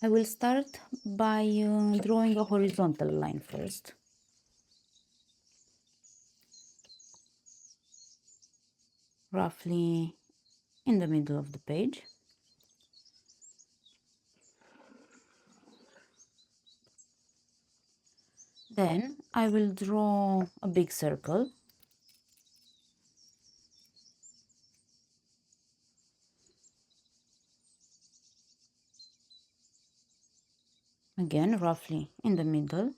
I will start by drawing a horizontal line first. Roughly in the middle of the page. Then I will draw a big circle. Again, roughly in the middle.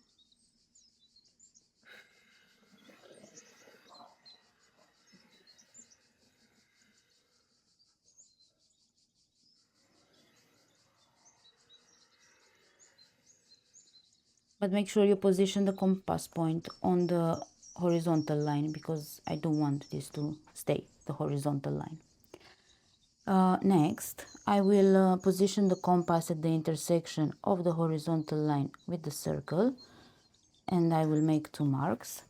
But make sure you position the compass point on the horizontal line, because I don't want this to stay the horizontal line. Next, I will position the compass at the intersection of the horizontal line with the circle, and I will make 2 marks.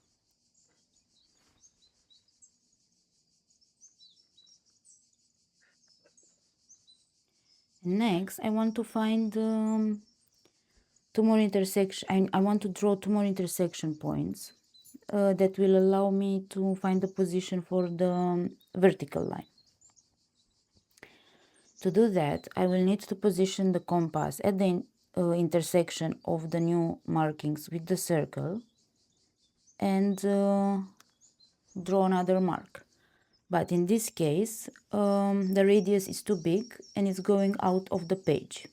Next, I want to find 2 more intersection. I want to draw 2 more intersection points that will allow me to find the position for the vertical line. To do that, I will need to position the compass at the intersection of the new markings with the circle and draw another mark. But in this case, the radius is too big and it's going out of the page.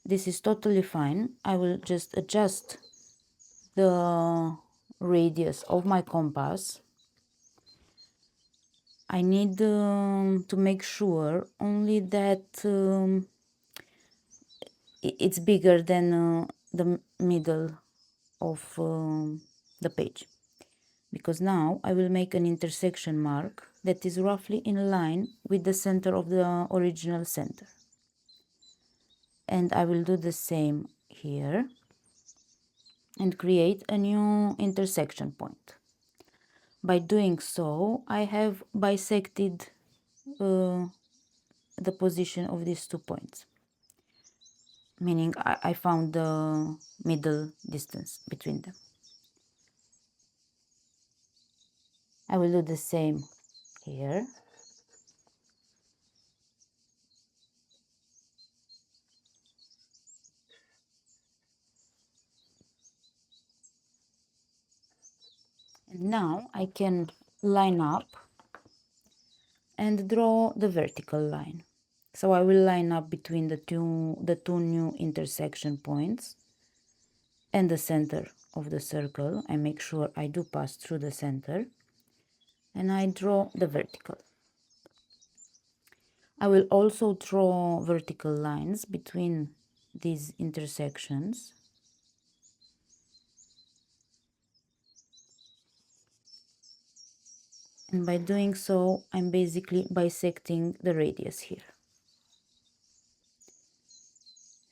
This is totally fine. I will just adjust the radius of my compass. I need to make sure only that it's bigger than the middle of the page, because now I will make an intersection mark that is roughly in line with the center of the original center. And I will do the same here and create a new intersection point. By doing so, I have bisected the position of these 2 points, meaning I found the middle distance between them. I will do the same here. And now I can line up and draw the vertical line. So I will line up between the two new intersection points and the center of the circle. I make sure I do pass through the center, and I draw the vertical. I will also draw vertical lines between these intersections. And by doing so, I'm basically bisecting the radius here.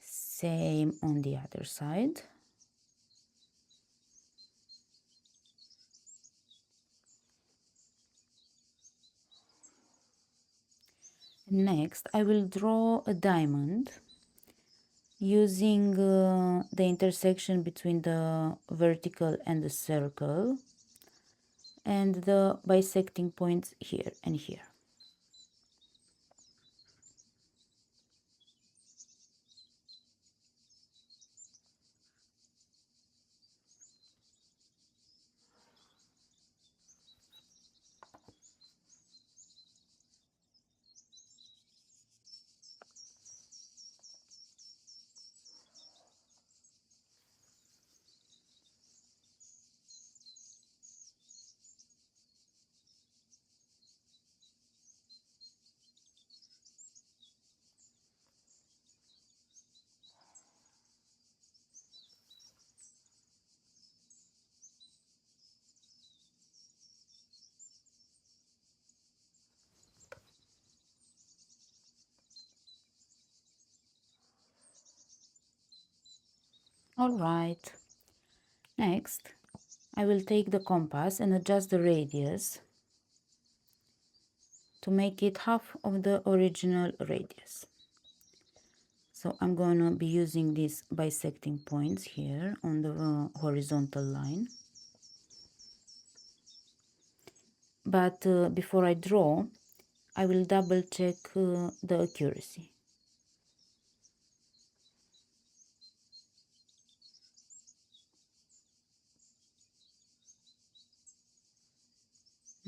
Same on the other side. Next, I will draw a diamond using the intersection between the vertical and the circle and the bisecting points here and here. All right. Next, I will take the compass and adjust the radius to make it half of the original radius. So I'm going to be using these bisecting points here on the horizontal line. But before I draw, I will double check the accuracy.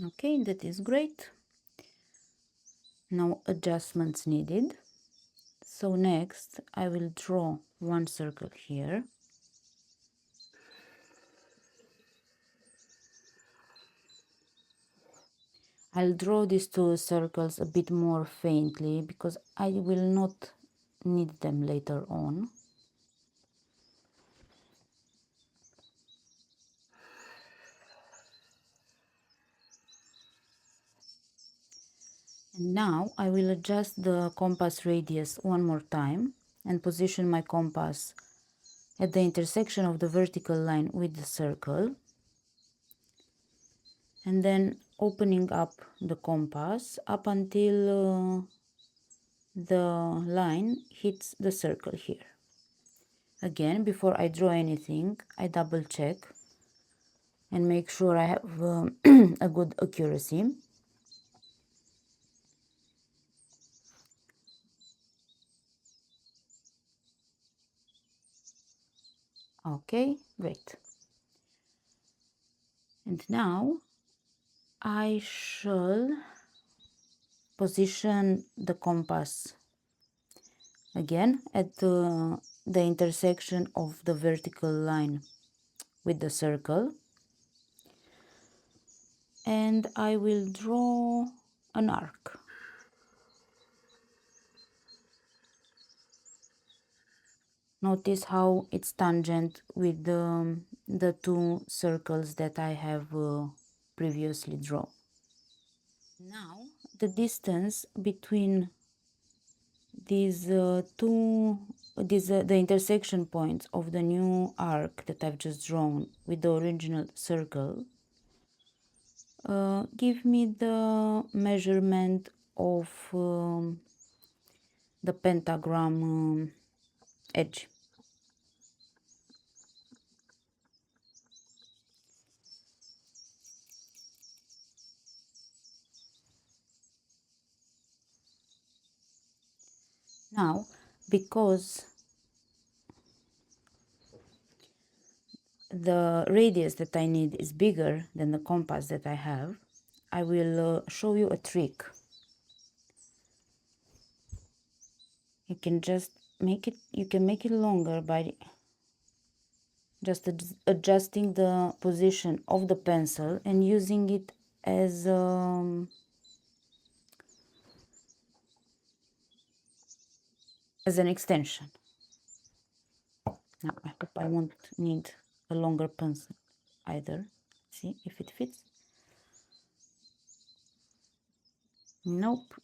Okay, that is great. No adjustments needed. So next I will draw one circle here. I'll draw these two circles a bit more faintly because I will not need them later on. And now I will adjust the compass radius one more time and position my compass at the intersection of the vertical line with the circle. And then opening up the compass up until the line hits the circle here. Again, before I draw anything, I double check and make sure I have a good accuracy. Okay, great. And now I shall position the compass again at the intersection of the vertical line with the circle, and I will draw an arc. Notice how it's tangent with the two circles that I have previously drawn. Now the distance between the intersection points of the new arc that I've just drawn with the original circle give me the measurement of the pentagram edge. Now, because the radius that I need is bigger than the compass that I have, I will show you a trick. You can make it longer by just adjusting the position of the pencil and using it as an extension. Now I hope I won't need a longer pencil either. See if it fits. Nope.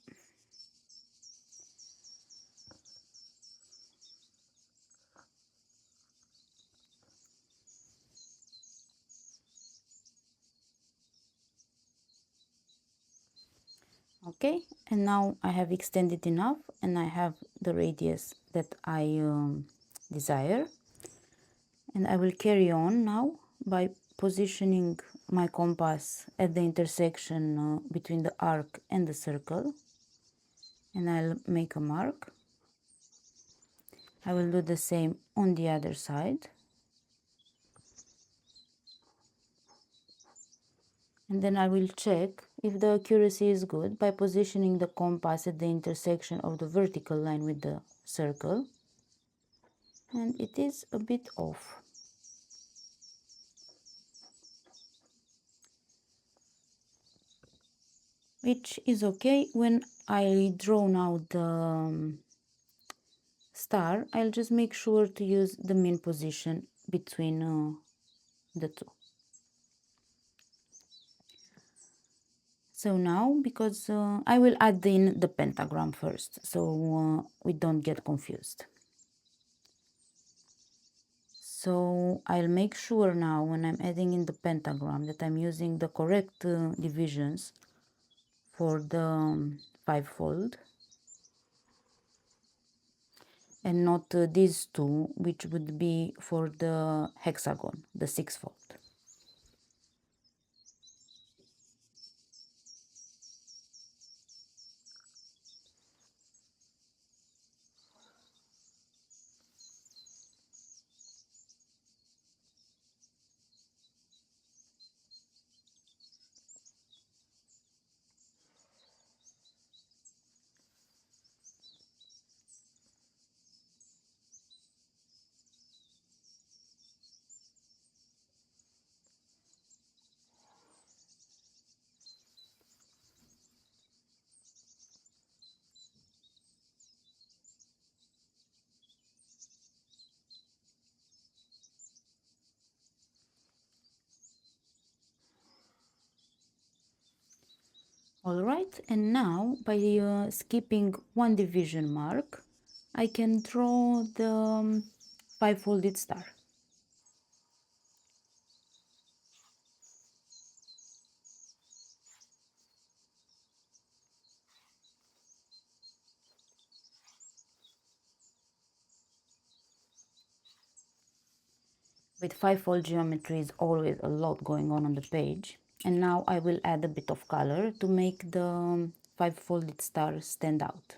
Okay, and now I have extended enough and I have the radius that I desire, and I will carry on now by positioning my compass at the intersection between the arc and the circle, and I'll make a mark. I will do the same on the other side, and then I will check if the accuracy is good by positioning the compass at the intersection of the vertical line with the circle, and it is a bit off. Which is okay. When I draw now the star, I'll just make sure to use the mean position between the two. So now, because I will add in the pentagram first, so we don't get confused. So I'll make sure now when I'm adding in the pentagram that I'm using the correct divisions for the fivefold. and not these two, which would be for the hexagon, the sixfold. Alright, and now by skipping one division mark, I can draw the five-folded star. With five-fold geometry is always a lot going on the page. And now I will add a bit of color to make the five-folded star stand out.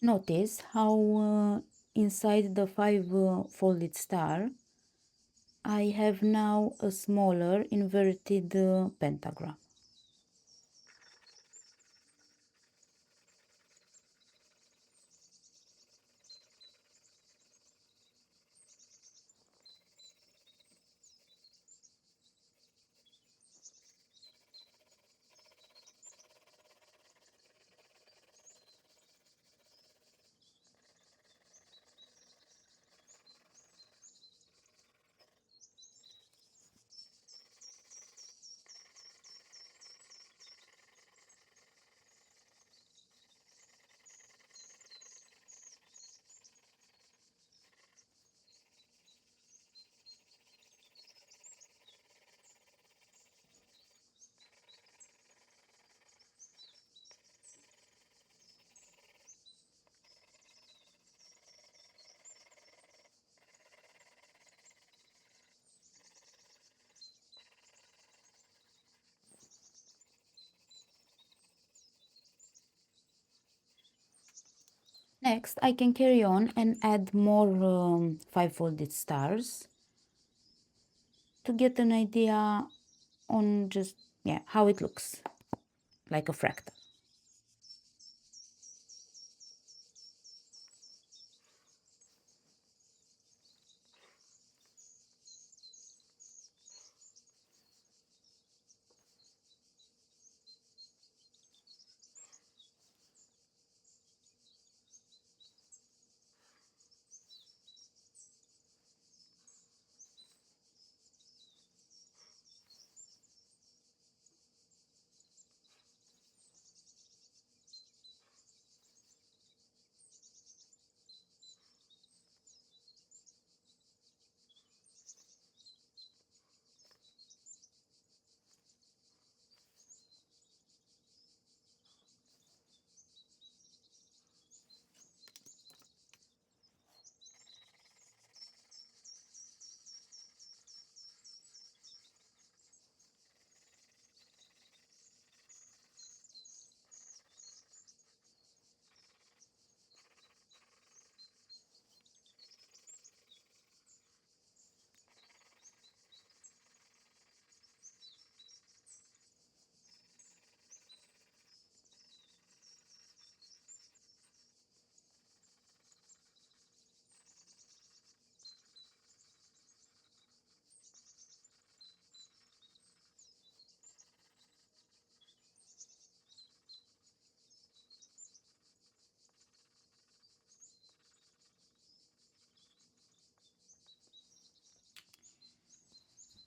Notice how inside the five-folded star I have now a smaller inverted pentagram. Next, I can carry on and add more five-folded stars to get an idea on just, yeah, how it looks like a fractal.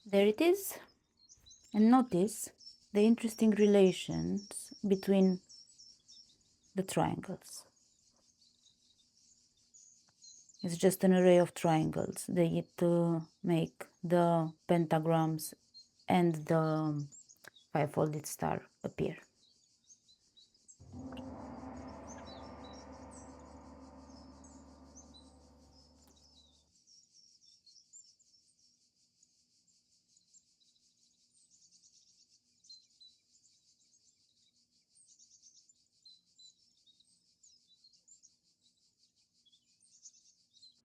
There it is. And notice the interesting relations between the triangles. It's just an array of triangles. They make the pentagrams and the five-folded star appear.